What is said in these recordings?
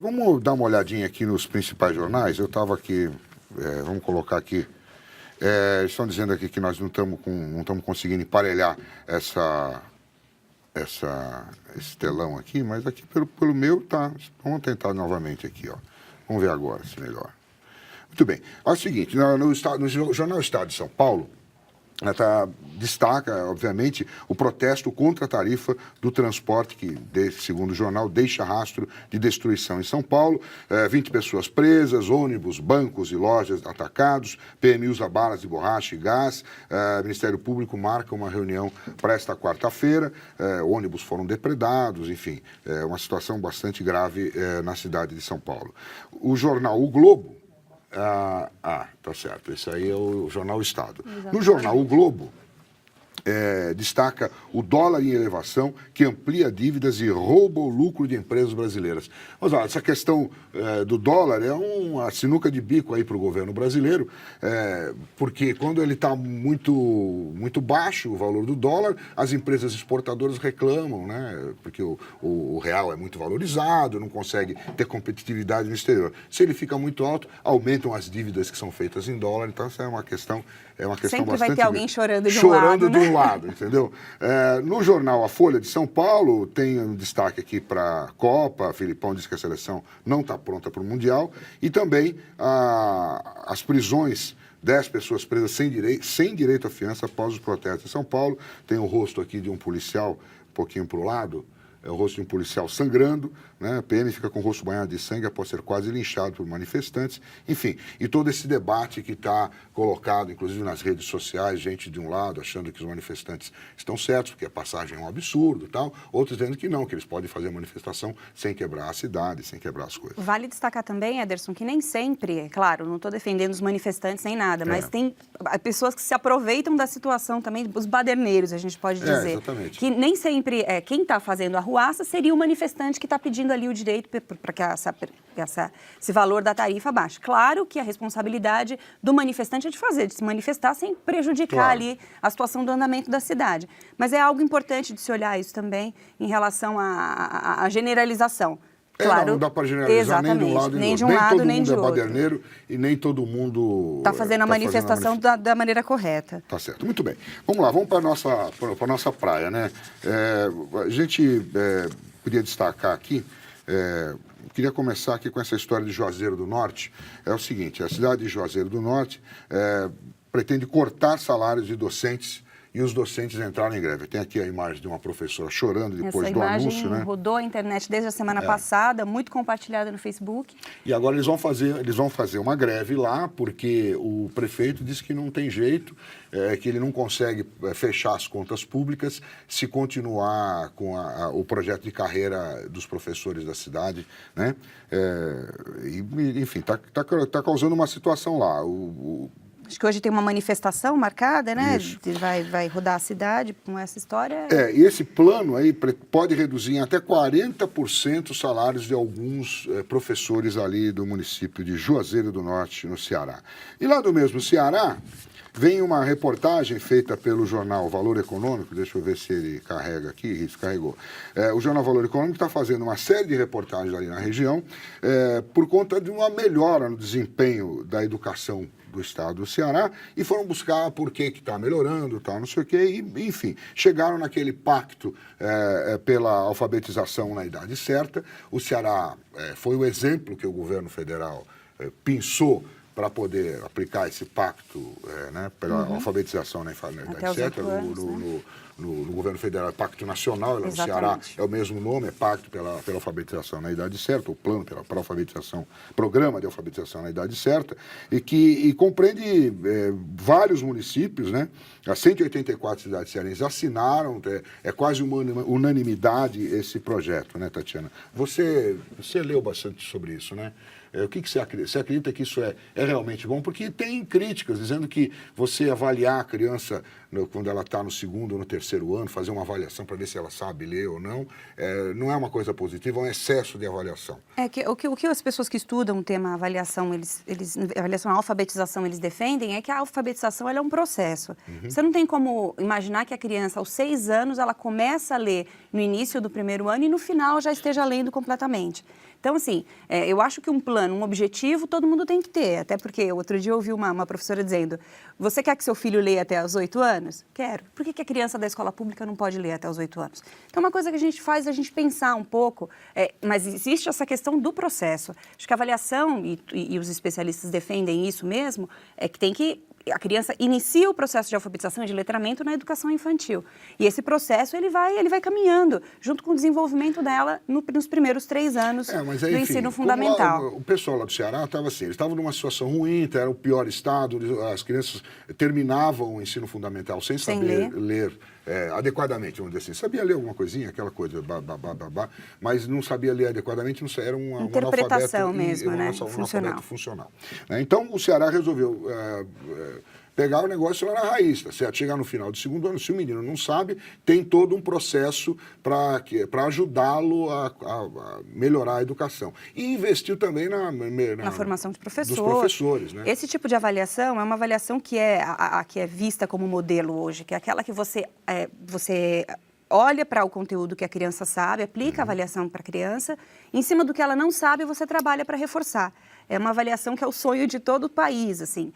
Vamos dar uma olhadinha aqui nos principais jornais. Eu estava aqui, vamos colocar aqui. Estão dizendo aqui que nós não estamos conseguindo emparelhar esse telão aqui, mas aqui pelo meu tá. Vamos tentar novamente aqui, ó. Vamos ver agora se melhor. Muito bem. É o seguinte, no Jornal Estado de São Paulo, destaca, obviamente, o protesto contra a tarifa do transporte que, segundo o jornal, deixa rastro de destruição em São Paulo. 20 pessoas presas, ônibus, bancos e lojas atacados, PMI usa balas de borracha e gás. Ministério Público marca uma reunião para esta quarta-feira. Ônibus foram depredados, enfim, uma situação bastante grave na cidade de São Paulo. O jornal O Globo, tá certo. Esse aí é o Jornal Estado. Exatamente. No Jornal O Globo, destaca o dólar em elevação que amplia dívidas e rouba o lucro de empresas brasileiras. Mas olha, essa questão do dólar é uma sinuca de bico aí para o governo brasileiro, porque quando ele está muito baixo o valor do dólar, as empresas exportadoras reclamam, né? Porque o real é muito valorizado, não consegue ter competitividade no exterior. Se ele fica muito alto, aumentam as dívidas que são feitas em dólar, então essa é uma questão Sempre bastante... vai ter alguém chorando de um lado, né? Lado, entendeu? No jornal A Folha de São Paulo, tem um destaque aqui para a Copa. Filipão diz que a seleção não está pronta para o Mundial. E também as prisões, 10 pessoas presas sem direito à fiança após os protestos em São Paulo. Tem o rosto aqui de um policial, um pouquinho para o lado. É o rosto de um policial sangrando, né? A PM fica com o rosto banhado de sangue após ser quase linchado por manifestantes. Enfim, e todo esse debate que está colocado, inclusive nas redes sociais, gente de um lado achando que os manifestantes estão certos, porque a passagem é um absurdo e tal, outros dizendo que não, que eles podem fazer a manifestação sem quebrar a cidade, sem quebrar as coisas. Vale destacar também, Ederson, que nem sempre, é claro, não estou defendendo os manifestantes nem nada, mas tem pessoas que se aproveitam da situação também, os baderneiros, a gente pode dizer. Exatamente. Que nem sempre quem está fazendo a arruaça seria o manifestante que está pedindo ali o direito para que esse valor da tarifa baixe. Claro que a responsabilidade do manifestante é de se manifestar sem prejudicar ali a situação do andamento da cidade. Mas é algo importante de se olhar isso também em relação à generalização. Claro, não dá para generalizar nem de um lado nem de um lado, nem de outro. Nem todo mundo é baderneiro e nem todo mundo está fazendo a manifestação da maneira correta. Tá certo, muito bem. Vamos lá, vamos para a nossa praia, né? A gente podia destacar aqui, queria começar aqui com essa história de Juazeiro do Norte. É o seguinte, a cidade de Juazeiro do Norte pretende cortar salários de docentes e os docentes entraram em greve. Tem aqui a imagem de uma professora chorando depois do anúncio, né? Essa imagem rodou a internet desde a semana passada, muito compartilhada no Facebook. E agora eles vão fazer uma greve lá, porque o prefeito disse que não tem jeito, que ele não consegue fechar as contas públicas se continuar com o projeto de carreira dos professores da cidade, né? Enfim, tá causando uma situação lá. Acho que hoje tem uma manifestação marcada, né? Vai rodar a cidade com essa história. E esse plano aí pode reduzir em até 40% os salários de alguns professores ali do município de Juazeiro do Norte, no Ceará. E lá do mesmo Ceará, vem uma reportagem feita pelo jornal Valor Econômico, deixa eu ver se ele carrega aqui, isso carregou. O jornal Valor Econômico está fazendo uma série de reportagens ali na região por conta de uma melhora no desempenho da educação do estado do Ceará e foram buscar por que está melhorando, tal, não sei o quê, e, enfim, chegaram naquele pacto pela alfabetização na idade certa. O Ceará foi o exemplo que o governo federal pensou para poder aplicar esse pacto pela alfabetização na idade certa, no governo federal, Pacto Nacional, no Ceará é o mesmo nome, é Pacto pela Alfabetização na Idade Certa, o Plano para Alfabetização, Programa de Alfabetização na Idade Certa, e compreende vários municípios, né? As 184 cidades cearenses assinaram, é quase uma unanimidade esse projeto, né, Tatiana? Você leu bastante sobre isso, né? O que você acredita? Você acredita que isso é realmente bom? Porque tem críticas dizendo que você avaliar a criança quando ela está no segundo ou no terceiro ano, fazer uma avaliação para ver se ela sabe ler ou não, não é uma coisa positiva, é um excesso de avaliação. O que as pessoas que estudam o tema avaliação, avaliação e alfabetização, eles defendem é que a alfabetização ela é um processo. Você não tem como imaginar que a criança, aos 6 anos, ela começa a ler no início do primeiro ano e no final já esteja lendo completamente. Então, assim, eu acho que um plano, um objetivo, todo mundo tem que ter. Até porque outro dia eu ouvi uma professora dizendo, você quer que seu filho leia até os 8 anos? Quero. Por que a criança da escola pública não pode ler até os 8 anos? Então, uma coisa que a gente faz é a gente pensar um pouco, mas existe essa questão do processo. Acho que a avaliação, e os especialistas defendem isso mesmo, é que a criança inicia o processo de alfabetização e de letramento na educação infantil. E esse processo, ele vai caminhando, junto com o desenvolvimento dela nos primeiros 3 anos do ensino fundamental. O pessoal lá do Ceará estava assim, eles estavam numa situação ruim, era o pior estado, as crianças terminavam o ensino fundamental sem saber ler adequadamente, vamos dizer assim. Sabia ler alguma coisinha, aquela coisa, mas não sabia ler adequadamente, não era um interpretação mesmo, um né? analfabeto funcional. Então, o Ceará resolveu pegar o negócio lá na raiz, tá certo? Chegar no final do 2º ano, se o menino não sabe, tem todo um processo para ajudá-lo a melhorar a educação. E investiu também na formação de dos professores. Né? Esse tipo de avaliação é uma avaliação que é vista como modelo hoje, que é aquela que você olha para o conteúdo que a criança sabe, aplica a avaliação para a criança, em cima do que ela não sabe, você trabalha para reforçar. É uma avaliação que é o sonho de todo o país, assim.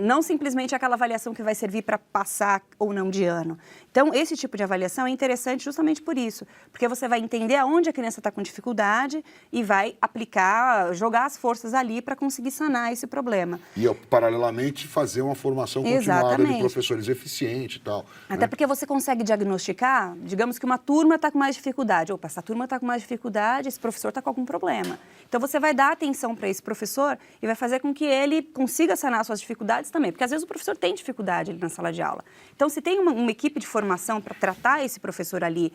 Não simplesmente aquela avaliação que vai servir para passar ou não de ano. Então, esse tipo de avaliação é interessante justamente por isso, porque você vai entender aonde a criança está com dificuldade e vai aplicar, jogar as forças ali para conseguir sanar esse problema. E, paralelamente, fazer uma formação continuada de professores eficiente e tal. Até porque você consegue diagnosticar, digamos que uma turma está com mais dificuldade. Opa, essa turma está com mais dificuldade, esse professor está com algum problema. Então, você vai dar atenção para esse professor e vai fazer com que ele consiga sanar suas dificuldades também. Porque, às vezes, o professor tem dificuldade ali na sala de aula. Então, se tem uma equipe de formação para tratar esse professor ali,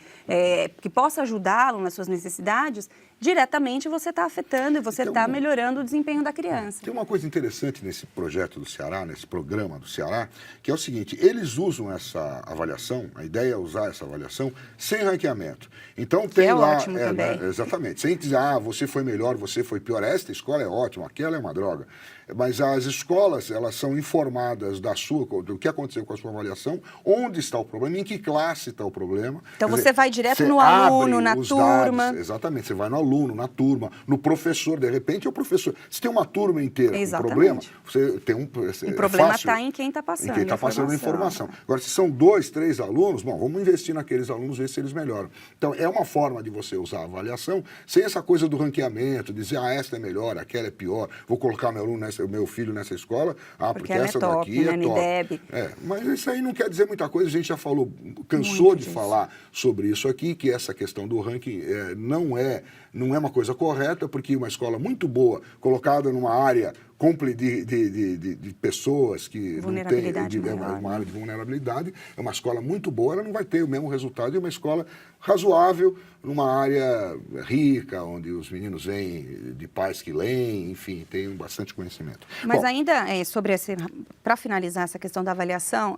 que possa ajudá-lo nas suas necessidades, diretamente você está afetando e você está melhorando o desempenho da criança. Tem uma coisa interessante nesse projeto do Ceará, nesse programa do Ceará, que é o seguinte, eles usam essa avaliação, a ideia é usar essa avaliação sem ranqueamento. Então tem lá... ótimo também. Exatamente. Sem dizer, você foi melhor, você foi pior, esta escola é ótima, aquela é uma droga. Mas as escolas, elas são informadas do que aconteceu com a sua avaliação, onde está o problema, em que classe está o problema. Então você vai direto no aluno, na turma. Dados, exatamente, você vai no aluno, na turma, no professor, de repente é o professor. Se tem uma turma inteira com problema, você tem o problema está em quem está passando. Em quem está passando a informação. Agora, se são 2, 3 alunos, vamos investir naqueles alunos, ver se eles melhoram. Então, é uma forma de você usar a avaliação sem essa coisa do ranqueamento, dizer, esta é melhor, aquela é pior, vou colocar meu filho nessa escola, porque essa top, daqui é top. Mas isso aí não quer dizer muita coisa, a gente já falou, cansou de falar sobre isso aqui, que essa questão do ranking não é uma coisa correta, porque uma escola muito boa, colocada numa área de pessoas que não têm uma área de vulnerabilidade, é uma escola muito boa, ela não vai ter o mesmo resultado de uma escola razoável, numa área rica, onde os meninos vêm de pais que leem, enfim, têm bastante conhecimento. Mas ainda para finalizar essa questão da avaliação,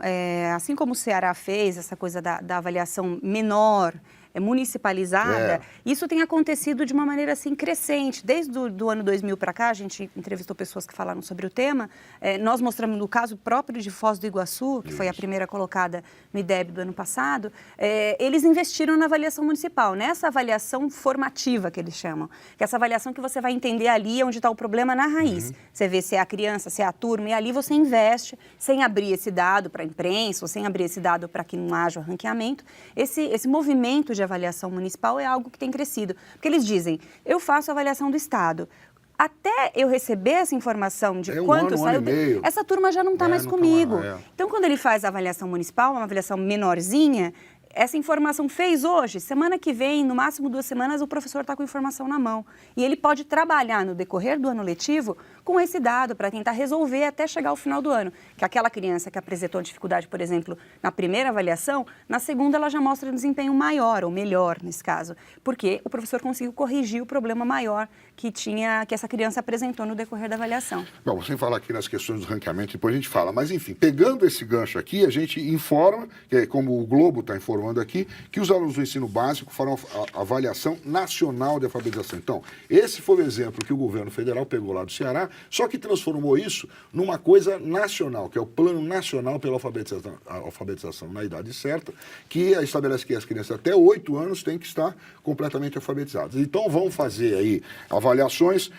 assim como o Ceará fez essa coisa da avaliação menor, municipalizada, isso tem acontecido de uma maneira assim crescente. Desde do ano 2000 para cá, a gente entrevistou pessoas que falaram sobre o tema, nós mostramos no caso próprio de Foz do Iguaçu, que foi a primeira colocada no IDEB do ano passado, eles investiram na avaliação municipal, nessa avaliação formativa que eles chamam, que é essa avaliação que você vai entender ali onde está o problema na raiz. Você vê se é a criança, se é a turma, e ali você investe, sem abrir esse dado para a imprensa, ou sem abrir esse dado para que não haja ranqueamento. Esse movimento de avaliação municipal é algo que tem crescido. Porque eles dizem, eu faço avaliação do Estado. Até eu receber essa informação de quanto saiu, essa turma já não está mais comigo. Então, quando ele faz a avaliação municipal, uma avaliação menorzinha, essa informação fez hoje, semana que vem, no máximo 2 semanas, o professor está com a informação na mão. E ele pode trabalhar no decorrer do ano letivo com esse dado para tentar resolver até chegar ao final do ano. Que aquela criança que apresentou dificuldade, por exemplo, na primeira avaliação, na segunda ela já mostra um desempenho maior, ou melhor nesse caso, porque o professor conseguiu corrigir o problema maior que essa criança apresentou no decorrer da avaliação. Bom, sem falar aqui nas questões do ranqueamento, depois a gente fala. Mas, enfim, pegando esse gancho aqui, a gente informa, como o Globo está informando, informando aqui que os alunos do ensino básico farão a avaliação nacional de alfabetização. Então, esse foi o exemplo que o governo federal pegou lá do Ceará, só que transformou isso numa coisa nacional, que é o Plano Nacional pela Alfabetização na Idade Certa, que estabelece que as crianças até 8 anos têm que estar completamente alfabetizadas. Então, vão fazer aí avaliações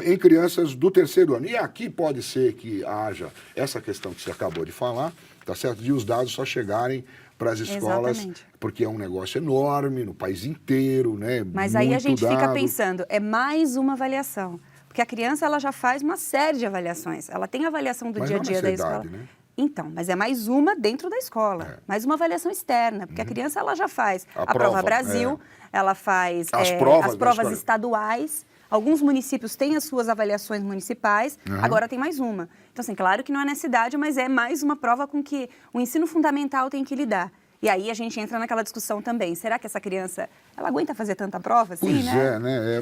em crianças do 3º ano. E aqui pode ser que haja essa questão que você acabou de falar, tá certo? De os dados só chegarem para as escolas, exatamente, porque é um negócio enorme no país inteiro, né? Mas aí a Muito gente fica dado. pensando, é mais uma avaliação. Porque a criança ela já faz uma série de avaliações. Ela tem a avaliação do Mas dia a não dia nessa da idade, escola. né? Então, mas é mais uma dentro da escola, mais uma avaliação externa, porque a criança ela já faz A a prova prova, Brasil, ela faz As as provas da provas escola. estaduais. Alguns municípios têm as suas avaliações municipais, agora tem mais uma. Então, assim, claro que não é nessa idade, mas é mais uma prova com que o ensino fundamental tem que lidar. E aí a gente entra naquela discussão também. Será que essa criança, ela aguenta fazer tanta prova assim, Pois né? é, né?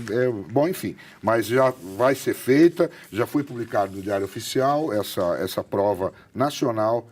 Bom, enfim, mas já vai ser feita, já foi publicado no Diário Oficial essa prova nacional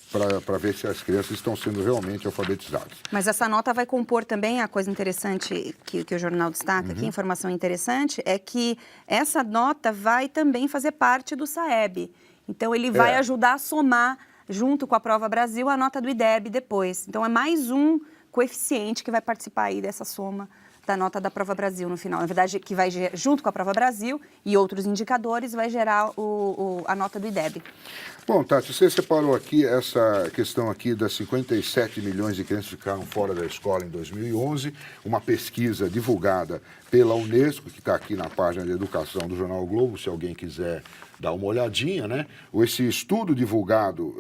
para ver se as crianças estão sendo realmente alfabetizadas. Mas essa nota vai compor também a coisa interessante que o jornal destaca aqui, informação interessante, é que essa nota vai também fazer parte do SAEB. Então, ele vai ajudar a somar, junto com a Prova Brasil, a nota do IDEB depois. Então, é mais um coeficiente que vai participar aí dessa soma da nota da Prova Brasil no final. Na verdade, que vai, junto com a Prova Brasil e outros indicadores, vai gerar a nota do IDEB. Bom, Tati, você separou aqui essa questão aqui das 57 milhões de crianças que ficaram fora da escola em 2011, uma pesquisa divulgada pela Unesco, que está aqui na página de educação do Jornal o Globo, se alguém quiser dar uma olhadinha, né? Esse estudo divulgado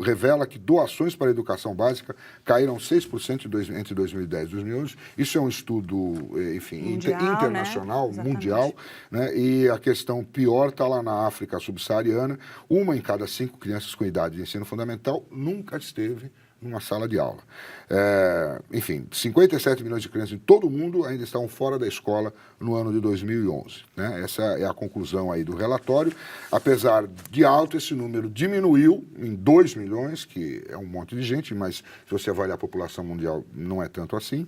revela que doações para a educação básica caíram 6% entre 2010 e 2011. Isso é um estudo, enfim, Mundial, internacional, né? mundial, né? E a questão pior está lá na África subsaariana. 1 em cada 5 crianças com idade de ensino fundamental nunca esteve numa sala de aula. Enfim, 57 milhões de crianças em todo o mundo ainda estavam fora da escola no ano de 2011. Né? Essa é a conclusão aí do relatório. Apesar de alto, esse número diminuiu em 2 milhões, que é um monte de gente, mas se você avaliar a população mundial, não é tanto assim.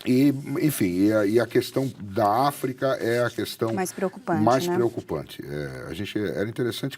E, enfim, a questão da África é a questão mais preocupante. Mais né? preocupante. Era interessante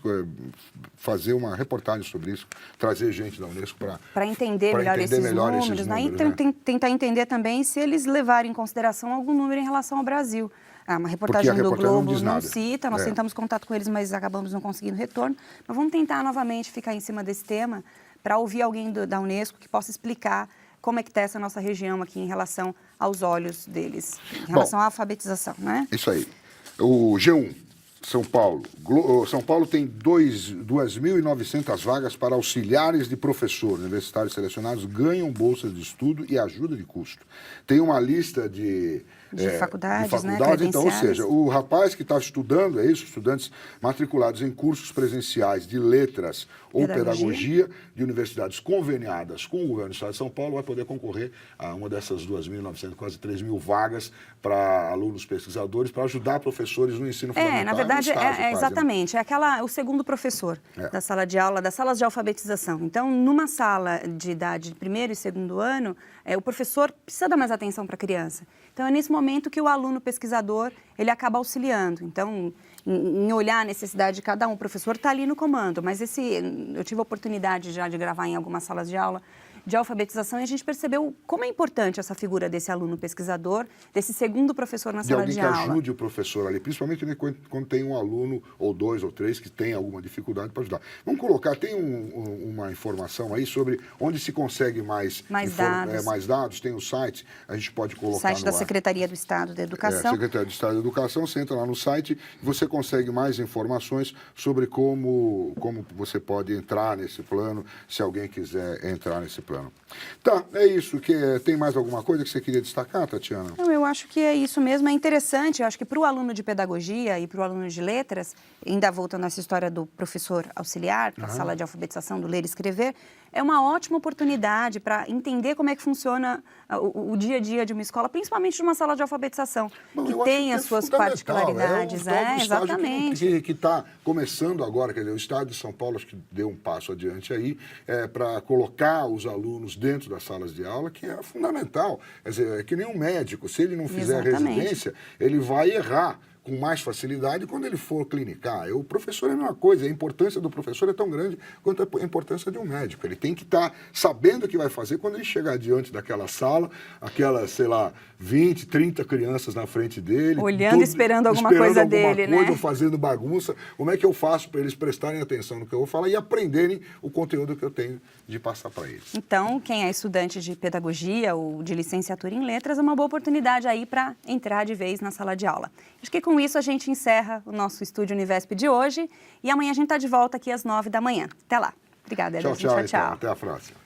fazer uma reportagem sobre isso, trazer gente da Unesco para entender melhor esses números, né? E tentar entender também se eles levarem em consideração algum número em relação ao Brasil. Uma reportagem do Globo não cita, nós tentamos contato com eles, mas acabamos não conseguindo retorno. Mas vamos tentar novamente ficar em cima desse tema para ouvir alguém da Unesco que possa explicar como é que está essa nossa região aqui em relação aos olhos deles, em relação à alfabetização, né? Isso aí. O G1, São Paulo. São Paulo tem 2.900 vagas para auxiliares de professor. Universitários selecionados ganham bolsas de estudo e ajuda de custo. Tem uma lista de faculdades, né? Então, ou seja, o rapaz que está estudando, estudantes matriculados em cursos presenciais de letras ou pedagogia de universidades conveniadas com o governo do Estado de São Paulo, vai poder concorrer a uma dessas 2.900, quase 3.000 vagas para alunos pesquisadores, para ajudar professores no ensino fundamental. Na verdade, estágio, exatamente. Né? É o segundo professor da sala de aula, das salas de alfabetização. Então, numa sala de idade de 1º e 2º ano, o professor precisa dar mais atenção para a criança. Então, é nesse momento que o aluno pesquisador, ele acaba auxiliando. Então, em olhar a necessidade de cada um, o professor está ali no comando. Mas eu tive a oportunidade já de gravar em algumas salas de aula de alfabetização e a gente percebeu como é importante essa figura desse aluno pesquisador, desse segundo professor na sala de aula. Alguém que ajude o professor ali, principalmente quando tem um aluno ou 2 ou 3 que tem alguma dificuldade para ajudar. Vamos colocar, tem uma informação aí sobre onde se consegue mais dados, tem o site, a gente pode colocar o site da Secretaria do Estado da Educação. Secretaria do Estado da Educação, você entra lá no site e você consegue mais informações sobre como você pode entrar nesse plano, se alguém quiser entrar nesse plano. Tá, é isso. Tem mais alguma coisa que você queria destacar, Tatiana? Não, eu acho que é isso mesmo. É interessante, eu acho que para o aluno de pedagogia e para o aluno de letras, ainda voltando a essa história do professor auxiliar, da sala de alfabetização, do ler e escrever, é uma ótima oportunidade para entender como é que funciona o dia a dia de uma escola, principalmente de uma sala de alfabetização, que tem as suas particularidades. Exatamente. Que está começando agora, quer dizer, o Estado de São Paulo acho que deu um passo adiante aí para colocar os alunos dentro das salas de aula, que é fundamental. Quer dizer, é que nem um médico, se ele não fizer residência, ele vai errar com mais facilidade quando ele for clinicar. O professor é a mesma coisa, a importância do professor é tão grande quanto a importância de um médico. Ele tem que estar sabendo o que vai fazer quando ele chegar diante daquela sala, aquelas, sei lá, 20, 30 crianças na frente dele. Olhando, esperando alguma coisa dele, né? Ou fazendo bagunça. Como é que eu faço para eles prestarem atenção no que eu vou falar e aprenderem o conteúdo que eu tenho de passar para eles? Então, quem é estudante de pedagogia ou de licenciatura em letras, é uma boa oportunidade aí para entrar de vez na sala de aula. Acho que com isso a gente encerra o nosso Estúdio Univesp de hoje e amanhã a gente está de volta aqui às 9 da manhã. Até lá. Obrigada, Ederson. Tchau. Até a próxima.